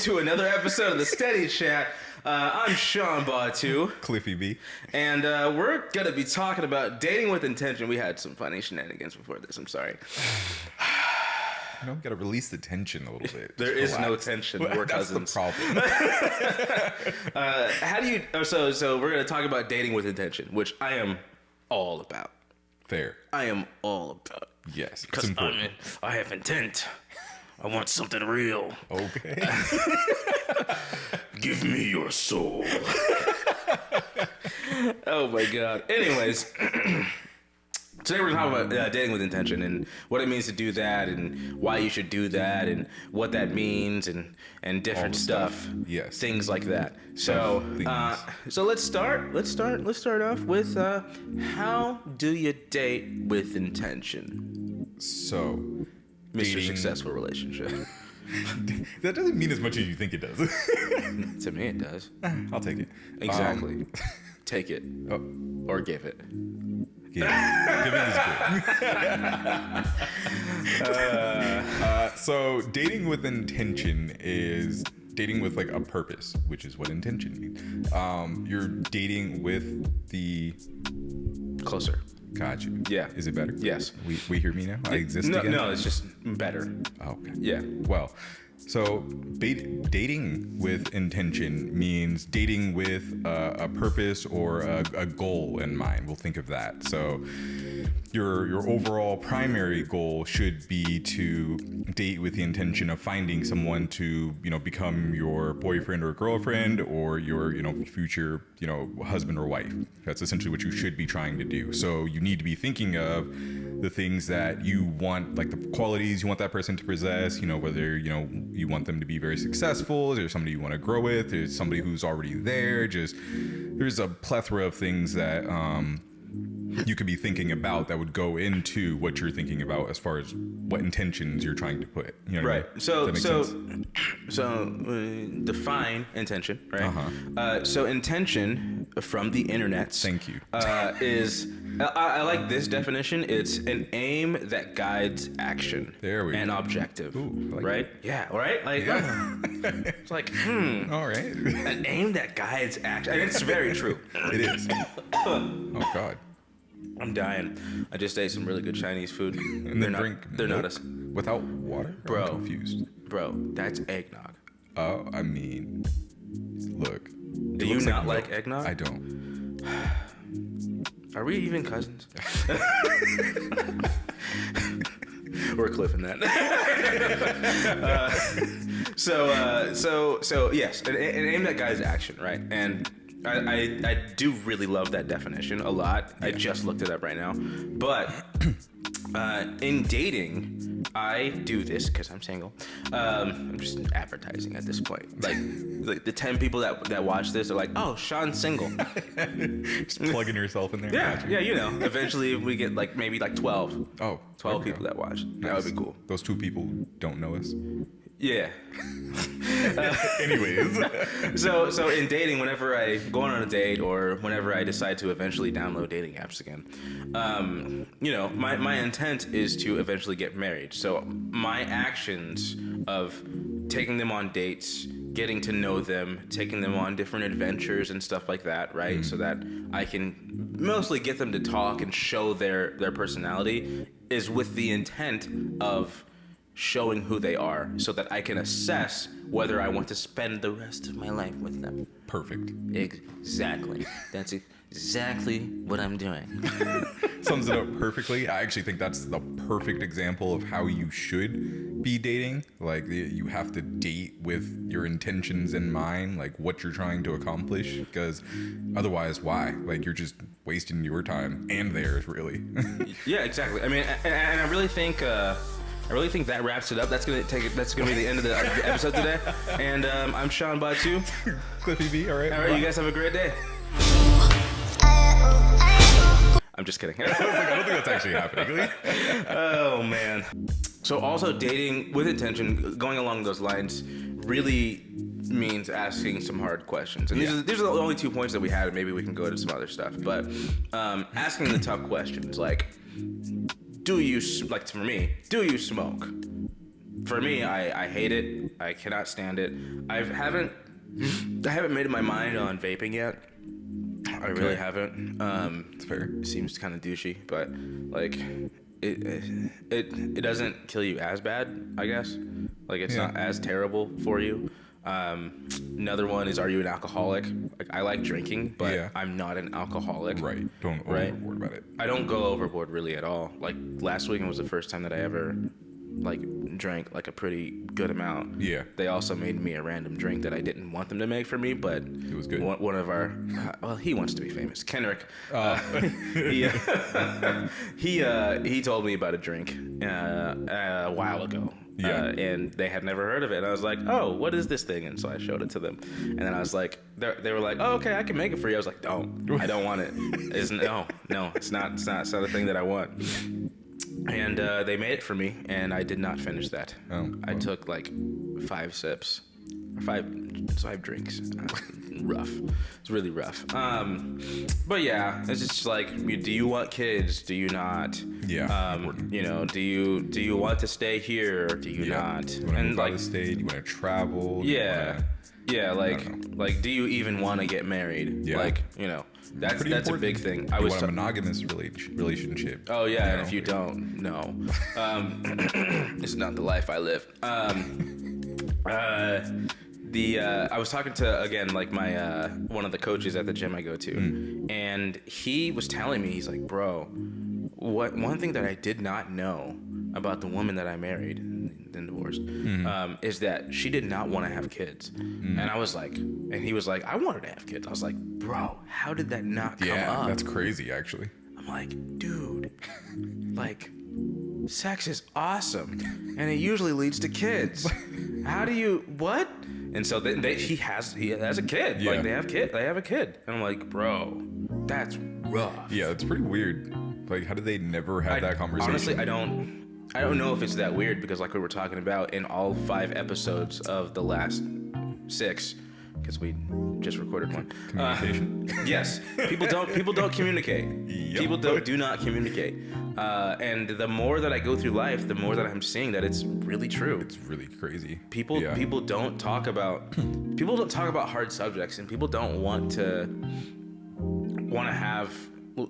into another episode of the Steady Chat. I'm Shawn Batu. Cliffy B. And we're going to be talking about dating with intention. We had some funny shenanigans before this. I'm sorry. You know, we got to release the tension a little bit. There is no tension. We're That's cousins. the problem. How do you... So we're going to talk about dating with intention, which I am all about. Fair. I am all about. Yes. Because I have intent. I want something real. Okay. Give me your soul. Oh my God. Anyways, today we're going to talk about dating with intention and what it means to do that and why you should do that and what that means and different stuff. Yes. Things like that. So so let's start off with how do you date with intention? So, Mr. dating... Successful relationship. That doesn't mean as much as you think it does. To me, it does. I'll take it. Exactly. Take it. Or give it. Giving is good. So dating with intention is dating with like a purpose, which is what intention means. You're dating with the... Closer. Got you. Yeah. Is it better? Yes. We hear me now? I exist again? No, it's just better. Okay. Yeah. Well, so dating with intention means dating with a purpose or a goal in mind. We'll think of that. So your overall primary goal should be to date with the intention of finding someone to, become your boyfriend or girlfriend or your, future, husband or wife. That's essentially what you should be trying to do. So you need to be thinking of the things that you want, like the qualities you want that person to possess, whether, you want them to be very successful, is there somebody you want to grow with, is somebody who's already there, there's a plethora of things that you could be thinking about that would go into what you're thinking about as far as what intentions you're trying to put. Right. So define intention, right? Uh-huh. So intention from the internet. Thank you. Is I like this definition. It's an aim that guides action. There we go. And objective. Ooh, like right? That. Yeah. Right. Like it's like All right. An aim that guides action. And it's very true. It is. Oh God. I'm dying. I just ate some really good Chinese food. And then drink They're milk not without water? Bro. I'm confused. Bro, that's eggnog. Oh, I mean, look. Do you not like eggnog? I don't. Are we even cousins? We're clipping that. So yes, an aim that guides action, right? And I do really love that definition a lot. Yeah. I just looked it up right now. But in dating, I do this because I'm single. I'm just advertising at this point. Like the 10 people that watch this are like, oh, Shawn's single. Just plugging yourself in there. Yeah, Eventually we get maybe 12. Oh, 12 people that watch. Nice. That would be cool. Those 2 people who don't know us. Yeah. Anyways. So in dating, whenever I go on a date or whenever I decide to eventually download dating apps again, my intent is to eventually get married. So my actions of taking them on dates, getting to know them, taking them on different adventures and stuff like that, right? Mm. So that I can mostly get them to talk and show their personality is with the intent of showing who they are so that I can assess whether I want to spend the rest of my life with them. Perfect. Exactly. That's exactly what I'm doing. Sums it up perfectly. I actually think that's the perfect example of how you should be dating. Like, you have to date with your intentions in mind, like what you're trying to accomplish, because otherwise, why? Like, you're just wasting your time and theirs, really. Yeah, exactly. I mean, and I really think that wraps it up. That's gonna be the end of the episode today. And I'm Shawn Batu. Cliffy B. All right. You guys have a great day. I'm just kidding. I don't think that's actually happening. Oh man. So also dating with intention, going along those lines, really means asking some hard questions. And these are the only 2 points that we had. Maybe we can go to some other stuff. But asking the tough questions, like, for me, do you smoke? For me, I hate it. I cannot stand it. I haven't made up my mind on vaping yet. I really haven't. It's fair. It seems kind of douchey, but like it doesn't kill you as bad, I guess. Like it's not as terrible for you. Another one is, are you an alcoholic? Like I like drinking, but I'm not an alcoholic. Right. Don't overboard about it. I don't go overboard really at all. Like last weekend was the first time that I ever like drank like a pretty good amount. Yeah. They also made me a random drink that I didn't want them to make for me, but it was good. One of our, well, he wants to be famous. Kendrick. He told me about a drink a while ago. Yeah. And they had never heard of it. And I was like, oh, what is this thing? And so I showed it to them. And then I was like, they were like, oh, okay, I can make it for you. I was like, I don't want it. It's no, it's not a thing that I want. And they made it for me, and I did not finish that. I took like 5 sips, or 5 drinks. Rough. It's really rough. But yeah, it's just like, do you want kids? Do you not? Yeah. You know, do you want to stay here or do you not? Do you want to move out of state? Do you want to travel? Yeah. Yeah, like, do you even want to get married? Yeah. Like, you know, that's a big thing. I want a monogamous relationship. Oh yeah, and if you don't, no, it's not the life I live. I was talking to, again, like my one of the coaches at the gym I go to, and he was telling me, he's like, bro, one thing that I did not know about the woman that I married and divorced is that she did not want to have kids. And I was like, and he was like, I wanted to have kids. I was like, bro, how did that not come up? Yeah, that's crazy, actually. I'm like, dude, like, sex is awesome, and it usually leads to kids. How do you, what? And so he has a kid. Yeah. Like, they have a kid. And I'm like, bro, that's rough. Yeah, it's pretty weird. Like, how did they never have that conversation? Honestly, I don't know if it's that weird, because like we were talking about in all 5 episodes of the last 6, because we just recorded one. Communication. Yes, people don't communicate. Yep. People do not communicate. And the more that I go through life, the more that I'm seeing that it's really true. It's really crazy. People don't talk about hard subjects, and people don't want to have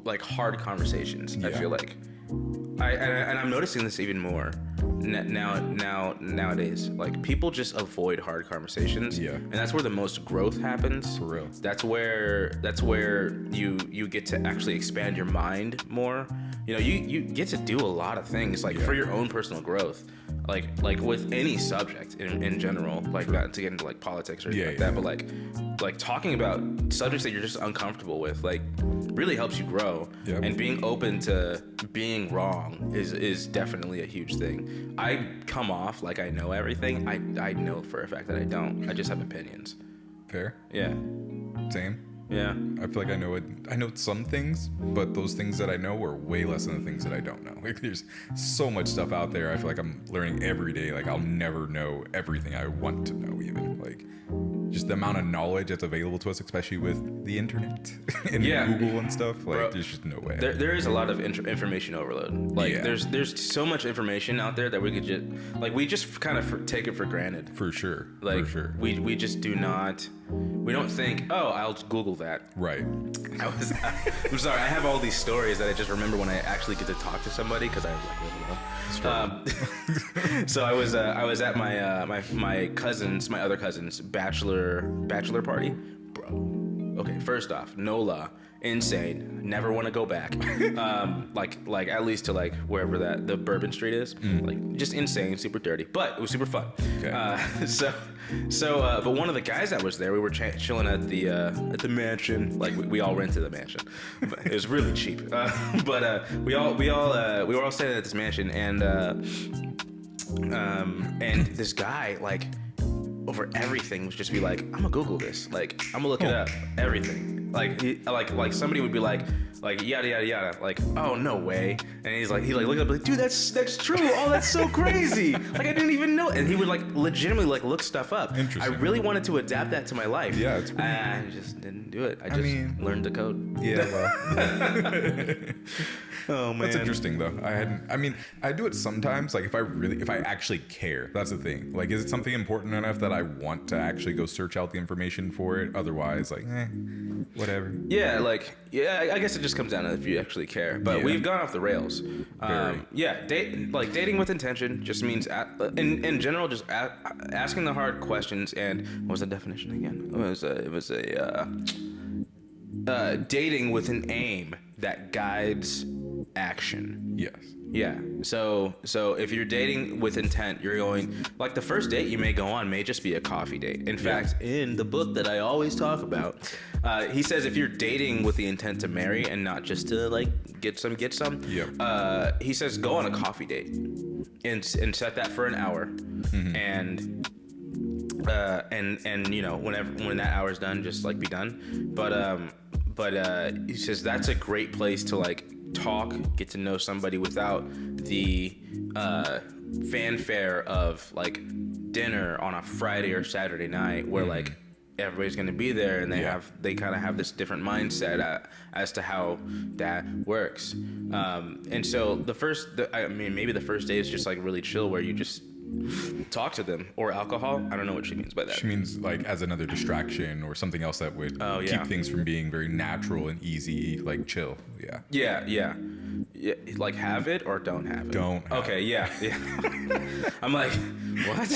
like hard conversations. Yeah. I feel like, and I'm noticing this even more nowadays. Like, people just avoid hard conversations. Yeah. And that's where the most growth happens. For real. That's where you get to actually expand your mind more. You know, you get to do a lot of things, like, for your own personal growth. Like with any subject in general, like, not to get into like politics or anything that, but like talking about subjects that you're just uncomfortable with, like, really helps you grow. Yep. And being open to being wrong is definitely a huge thing. I come off like I know everything. I know for a fact that I don't. I just have opinions. Fair. Yeah. Same. Yeah. I feel like I know some things, but those things that I know are way less than the things that I don't know. Like, there's so much stuff out there. I feel like I'm learning every day. Like, I'll never know everything I want to know, even. Like, just the amount of knowledge that's available to us, especially with the internet and Google and stuff. Like, bro, there's just no way. There is a lot of information overload. Like, there's so much information out there that we could just, like, we just kind of take it for granted. For sure. Like, for sure. We just do not. We don't think, oh, I'll Google that. Right. I'm sorry. I have all these stories that I just remember when I actually get to talk to somebody, because I so I was at my other cousin's bachelor party, bro. Okay, first off, NOLA, insane. Never want to go back. Like at least to like wherever the Bourbon Street is. Like, just insane, super dirty, but it was super fun. Okay. But one of the guys that was there, we were chilling at the mansion. Like, we all rented the mansion. But it was really cheap. But we were all staying at this mansion, and this guy, like, over everything was just be like, I'm gonna Google this. Like, I'm gonna look it up. Everything. like somebody would be like yada yada yada, like, oh no way, and he look up like, dude, that's true. Oh, that's so crazy. Like, I didn't even know. And he would like legitimately like look stuff up. Interesting. I really wanted to adapt that to my life. Yeah, it's pretty I just didn't do it. I learned to code. Yeah, well. Oh man, that's interesting though. I do it sometimes. Like if I actually care, that's the thing. Like, is it something important enough that I want to actually go search out the information for it? Otherwise, like, whatever. Yeah, I guess it just comes down to if you actually care. But we've gone off the rails. Dating with intention just means, in general, just asking the hard questions. And what was the definition again? It was dating with an aim that guides action. Yes. Yeah. So if you're dating with intent, you're going, like, the first date you may go on may just be a coffee date. In fact, in the book that I always talk about, he says if you're dating with the intent to marry and not just to like get some, he says go on a coffee date and set that for an hour. Mm-hmm. And you know, when that hour's done, just like be done. But he says that's a great place to like talk, get to know somebody without the fanfare of like dinner on a Friday or Saturday night where like everybody's gonna be there and they kind of have this different mindset as to how that works. And so maybe the first day is just like really chill where you just talk to them, or alcohol. I don't know what she means by that. She means like as another distraction or something else that would keep things from being very natural and easy, like chill. Yeah. Like have it or don't have it. Don't have it. Yeah. I'm like, what?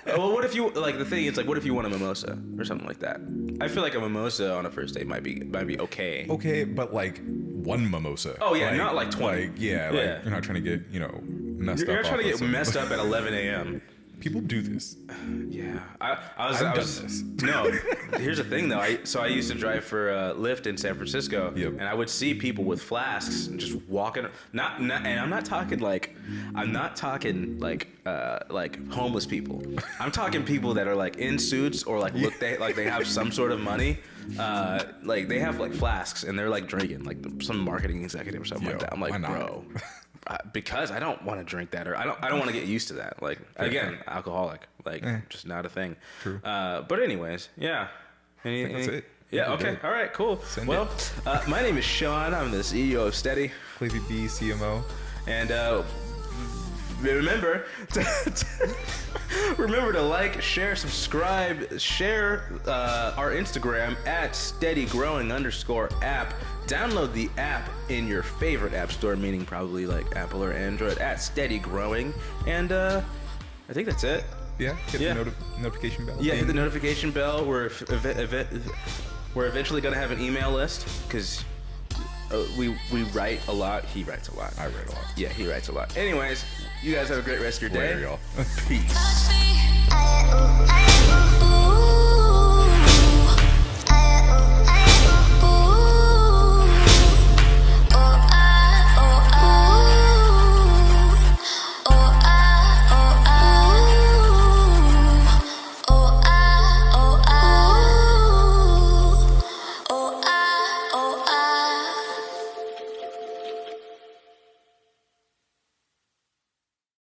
Well, what if you, like, the thing is, like, what if you want a mimosa or something like that? I feel like a mimosa on a first date might be okay. Okay, but like one mimosa. Oh yeah, not like 20. Like, you're not trying to get, messed up. You're not trying to get messed up at 11 a.m. People do this. Yeah, I've done this. No, here's the thing though. I used to drive for Lyft in San Francisco, and I would see people with flasks just walking. Not, and I'm not talking like homeless people. I'm talking people that are like in suits or like they have some sort of money. Like they have like flasks and they're like drinking, like some marketing executive or something like that. I'm like, bro. Because I don't want to drink that, or I don't want to get used to that. Like, again, alcoholic, like just not a thing. True. But anyways, yeah. That's it. Yeah. Okay. All right. Cool. My name is Shawn. I'm the CEO of Steady. Cliffy B, CMO. And remember to like, share, subscribe, share our Instagram at steadygrowing_app. Download the app in your favorite app store, meaning probably like Apple or Android, at Steady Growing. And I think that's it. Yeah, hit the notification bell. Yeah, hit the notification bell. We're eventually going to have an email list because we write a lot. He writes a lot. I write a lot. Yeah, he writes a lot. Anyways, you guys have a great rest of your day. Later, y'all. Peace.